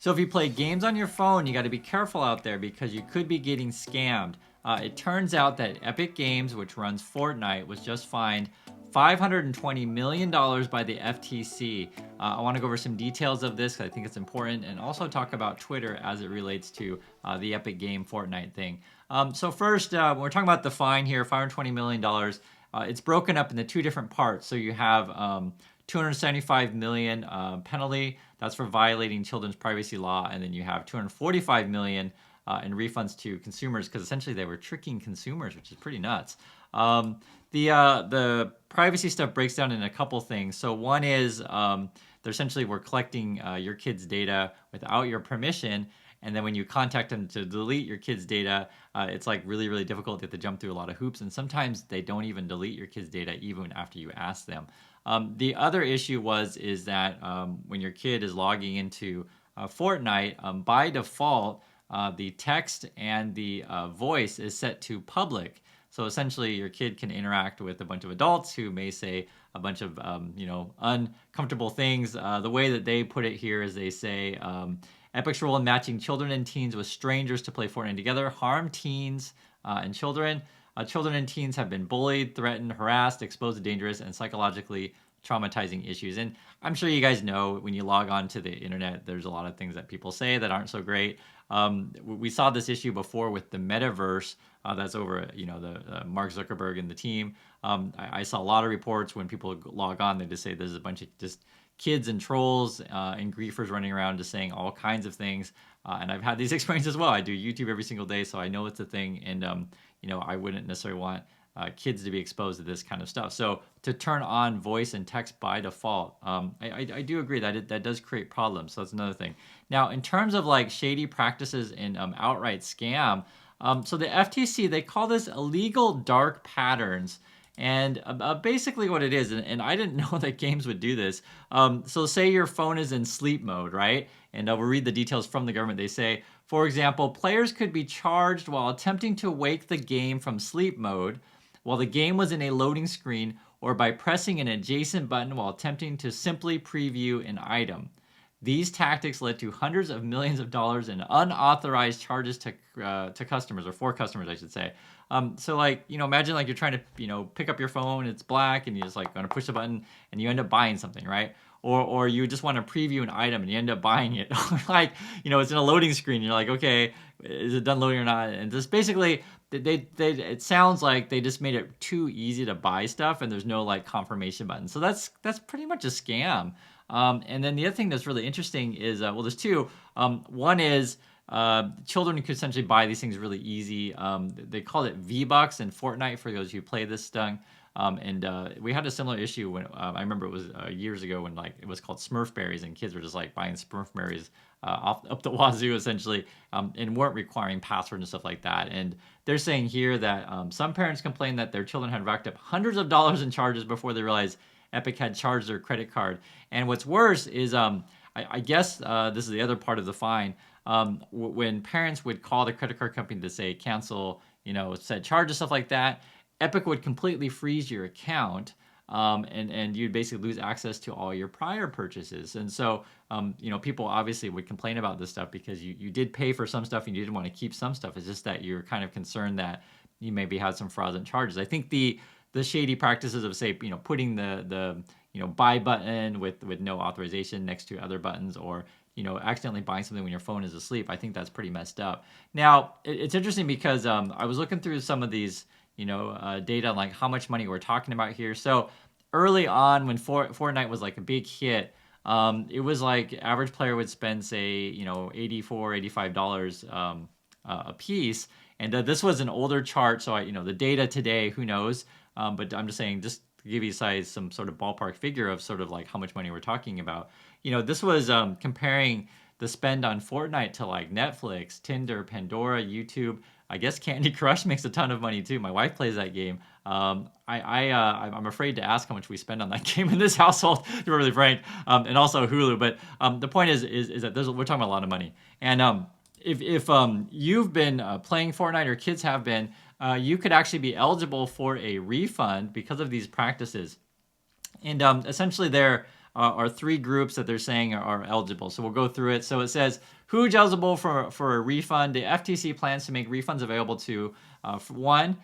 So if you play games on your phone, you got to be careful out there because you could be getting scammed. It turns out that Epic Games, which runs Fortnite, was just fined $520 million by the FTC. I want to go over some details of this because I think it's important, and also talk about Twitter as it relates to the Epic Game Fortnite thing. So first, when we're talking about the fine here, $520 million. It's broken up into two different parts. So you have 275 million penalty. That's for violating children's privacy law, and then you have 245 million in refunds to consumers because essentially they were tricking consumers, which is pretty nuts. The privacy stuff breaks down in a couple things. So one is they're essentially we're collecting your kids' data without your permission, and then when you contact them to delete your kids' data, it's like really, really difficult. They have to jump through a lot of hoops, and sometimes they don't even delete your kids' data even after you ask them. The other issue is that when your kid is logging into Fortnite, by default, the text and the voice is set to public. So essentially, your kid can interact with a bunch of adults who may say a bunch of uncomfortable things. The way that they put it here is they say Epic's role in matching children and teens with strangers to play Fortnite together harm teens and children. Children and teens have been bullied, threatened, harassed, exposed to dangerous and psychologically traumatizing issues. And I'm sure you guys know when you log on to the internet, there's a lot of things that people say that aren't so great. We saw this issue before with the metaverse. That's over, the Mark Zuckerberg and the team. I saw a lot of reports when people log on, they just say there's a bunch of just kids and trolls and griefers running around just saying all kinds of things. And I've had these experiences as well. I do YouTube every single day, so I know it's a thing. And I wouldn't necessarily want kids to be exposed to this kind of stuff. So to turn on voice and text by default, I do agree that that does create problems. So that's another thing. Now, in terms of like shady practices and outright scam, so the FTC, they call this illegal dark patterns. And basically what it is, and I didn't know that games would do this. So say your phone is in sleep mode, right? And we'll read the details from the government. They say, for example, players could be charged while attempting to wake the game from sleep mode while the game was in a loading screen, or by pressing an adjacent button while attempting to simply preview an item. These tactics led to hundreds of millions of dollars in unauthorized charges to customers, or for customers, I should say. So like, imagine like you're trying to, pick up your phone, it's black, and you just like going to push the button, and you end up buying something, right? Or you just want to preview an item and you end up buying it. Like, it's in a loading screen. You're like, okay, is it done loading or not? And just basically, it sounds like they just made it too easy to buy stuff, and there's no like confirmation button. So that's pretty much a scam. And then the other thing that's really interesting is, there's two. One is children could essentially buy these things really easy. They called it V-Bucks in Fortnite for those who play this thing. And we had a similar issue when I remember it was years ago when like it was called Smurf berries, and kids were just like buying Smurf berries up the wazoo essentially, and weren't requiring passwords and stuff like that. And they're saying here that some parents complained that their children had racked up hundreds of dollars in charges before they realized Epic had charged their credit card. And what's worse is, I guess this is the other part of the fine. When parents would call the credit card company to say cancel, said charges, stuff like that, Epic would completely freeze your account, and you'd basically lose access to all your prior purchases. And so, people obviously would complain about this stuff because you did pay for some stuff and you didn't want to keep some stuff. It's just that you're kind of concerned that you maybe had some fraudulent charges. I think the shady practices of, say, putting the buy button with no authorization next to other buttons, or accidentally buying something when your phone is asleep, I think that's pretty messed up. Now, it's interesting because I was looking through some of these data on like how much money we're talking about here. So early on when Fortnite was like a big hit, it was like average player would spend, say, $84, $85 a piece. And this was an older chart, so the data today, who knows? But I'm just saying, just to give you some sort of ballpark figure of sort of like how much money we're talking about. This was comparing the spend on Fortnite to like Netflix, Tinder, Pandora, YouTube. I guess Candy Crush makes a ton of money too. My wife plays that game. I'm afraid to ask how much we spend on that game in this household, to be really frank, and also Hulu. But the point is that we're talking about a lot of money. And if you've been playing Fortnite, or kids have been, you could actually be eligible for a refund because of these practices. And essentially, they're are three groups that they're saying are eligible. So we'll go through it. So it says who's eligible for a refund. The FTC plans to make refunds available to one.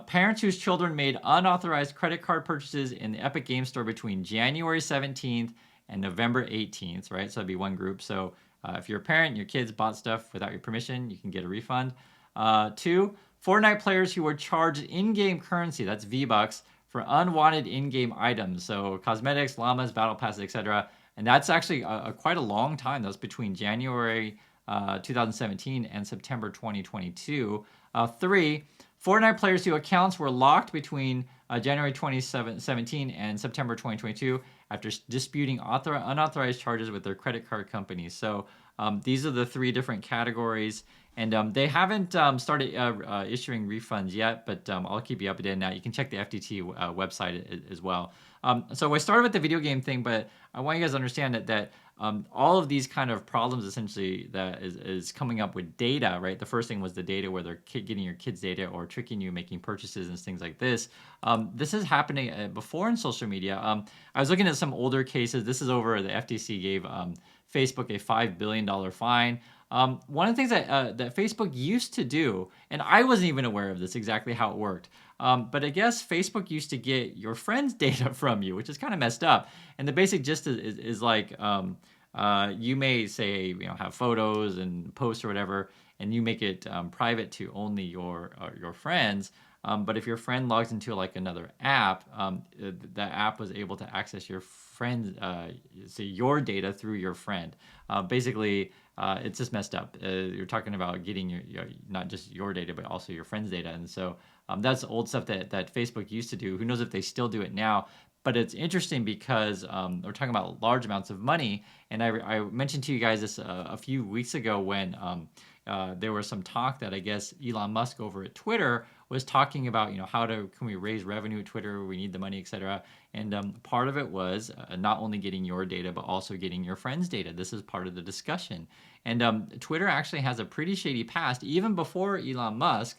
Parents whose children made unauthorized credit card purchases in the Epic Game Store between January 17th and November 18th, right? So that'd be one group. So if you're a parent and your kids bought stuff without your permission, you can get a refund. Two, Fortnite players who were charged in-game currency, that's V-Bucks, for unwanted in-game items. So cosmetics, llamas, battle passes, etc. And that's actually quite a long time. That was between January 2017 and September 2022. Three, Fortnite players whose accounts were locked between January 2017 and September 2022 after disputing unauthorized charges with their credit card companies. So these are the three different categories. And they haven't started issuing refunds yet, but I'll keep you updated now. You can check the FTT website as well. So I started with the video game thing, but I want you guys to understand that all of these kind of problems essentially that is coming up with data, right? The first thing was the data where they're getting your kids' data or tricking you, making purchases and things like this. This is happening before in social media. I was looking at some older cases. This is over the FTC gave Facebook a $5 billion fine. One of the things that Facebook used to do, and I wasn't even aware of this exactly how it worked, but I guess Facebook used to get your friends' data from you, which is kind of messed up. And the basic gist is like you may say have photos and posts or whatever, and you make it private to only your friends. But if your friend logs into like another app, that app was able to access your friend, your data through your friend. Basically, it's just messed up. You're talking about getting your not just your data, but also your friend's data. And so that's old stuff that Facebook used to do. Who knows if they still do it now? But it's interesting because we're talking about large amounts of money. And I mentioned to you guys this a few weeks ago when there was some talk that I guess Elon Musk over at Twitter was talking about, can we raise revenue at Twitter? We need the money, etc. And part of it was not only getting your data, but also getting your friends' data. This is part of the discussion. And Twitter actually has a pretty shady past. Even before Elon Musk,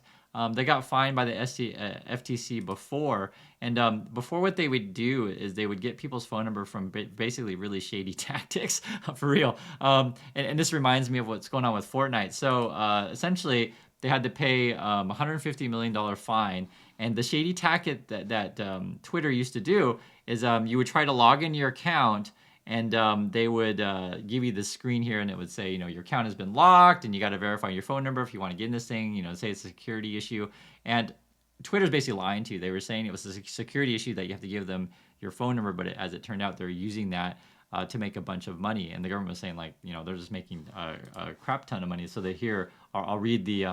they got fined by the FTC before. And before, what they would do is they would get people's phone number from basically really shady tactics, for real. And this reminds me of what's going on with Fortnite. So essentially, they had to pay $150 million fine. And the shady tactic that Twitter used to do is you would try to log in your account, and they would give you the screen here, and it would say, your account has been locked, and you got to verify your phone number if you want to get in this thing. Say it's a security issue, and Twitter's basically lying to you. They were saying it was a security issue that you have to give them your phone number, but as it turned out, they're using that to make a bunch of money, and the government was saying they're just making a crap ton of money. So they here, I'll read the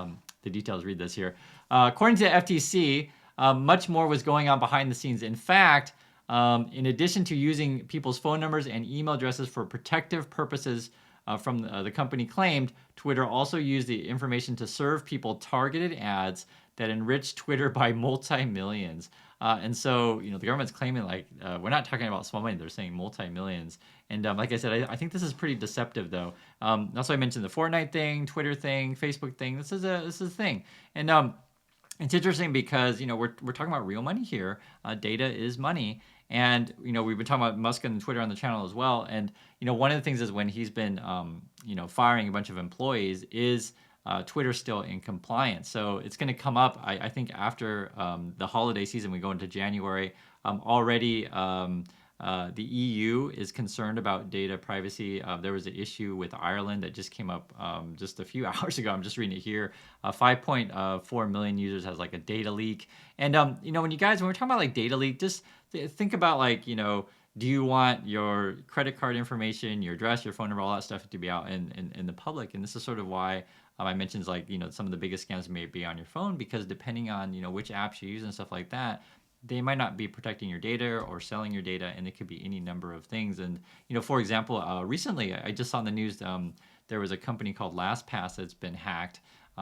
details. Read this here. According to the FTC, much more was going on behind the scenes. In fact, in addition to using people's phone numbers and email addresses for protective purposes from the company claimed, Twitter also used the information to serve people targeted ads that enriched Twitter by multi-millions. And so, the government's claiming we're not talking about small money. They're saying multi-millions. And like I said, I think this is pretty deceptive, though. That's why I mentioned the Fortnite thing, Twitter thing, Facebook thing. This is a thing. And it's interesting because, we're talking about real money here. Data is money. And, we've been talking about Musk and Twitter on the channel as well. And, one of the things is when he's been, firing a bunch of employees is Twitter still in compliance. So it's going to come up, I think, after the holiday season. We go into January. Already, the EU is concerned about data privacy. There was an issue with Ireland that just came up just a few hours ago. I'm just reading it here. 5.4 million users has a data leak. And, when we're talking about data leak, just think about do you want your credit card information, your address, your phone number, all that stuff to be out in the public? And this is sort of why I mentioned some of the biggest scams may be on your phone, because depending on which apps you use and stuff like that, they might not be protecting your data or selling your data, and it could be any number of things. And for example, recently I just saw in the news there was a company called LastPass that's been hacked.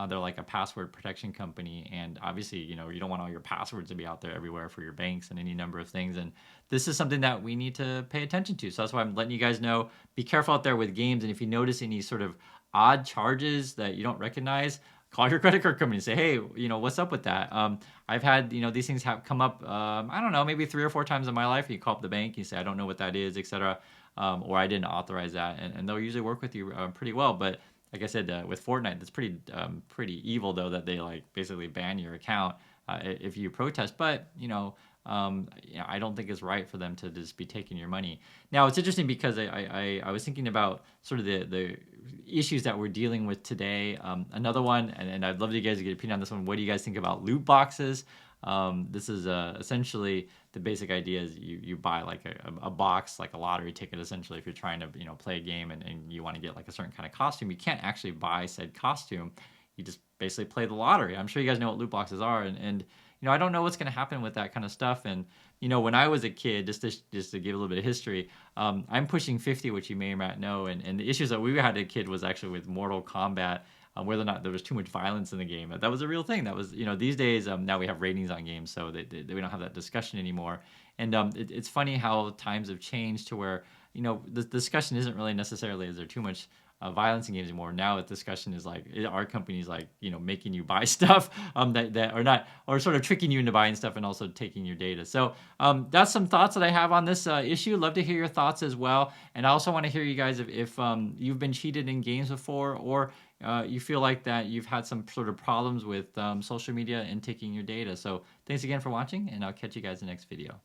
They're like a password protection company, and obviously you don't want all your passwords to be out there everywhere for your banks and any number of things. And this is something that we need to pay attention to. So that's why I'm letting you guys know. Be careful out there with games, and if you notice any sort of odd charges that you don't recognize, call your credit card company and say, hey, what's up with that? I've had, these things have come up, I don't know, maybe 3 or 4 times in my life. You call up the bank, you say, I don't know what that is, etc. or I didn't authorize that, and they'll usually work with you pretty well. But like I said, with Fortnite, that's pretty evil though, that they like basically ban your account if you protest. But I don't think it's right for them to just be taking your money. Now it's interesting because I was thinking about sort of the issues that we're dealing with today. Another one, and I'd love you guys to get an opinion on this one. What do you guys think about loot boxes? This is essentially the basic idea is you buy like a box, like a lottery ticket, essentially, if you're trying to play a game and you want to get like a certain kind of costume. You can't actually buy said costume. You just basically play the lottery. I'm sure you guys know what loot boxes are, and I don't know what's going to happen with that kind of stuff. And when I was a kid, just to give a little bit of history, I'm pushing 50, which you may or may not know, and the issues that we had as a kid was actually with Mortal Kombat. Whether or not there was too much violence in the game, that was a real thing. That was, these days, now we have ratings on games, so we don't have that discussion anymore. And it's funny how times have changed to where the discussion isn't really necessarily is there too much violence in games anymore. Now the discussion is like, are companies like making you buy stuff that are not, or sort of tricking you into buying stuff and also taking your data. So that's some thoughts that I have on this issue. Love to hear your thoughts as well. And I also want to hear you guys if you've been cheated in games before, or you feel like that you've had some sort of problems with social media and taking your data. So thanks again for watching, and I'll catch you guys in the next video.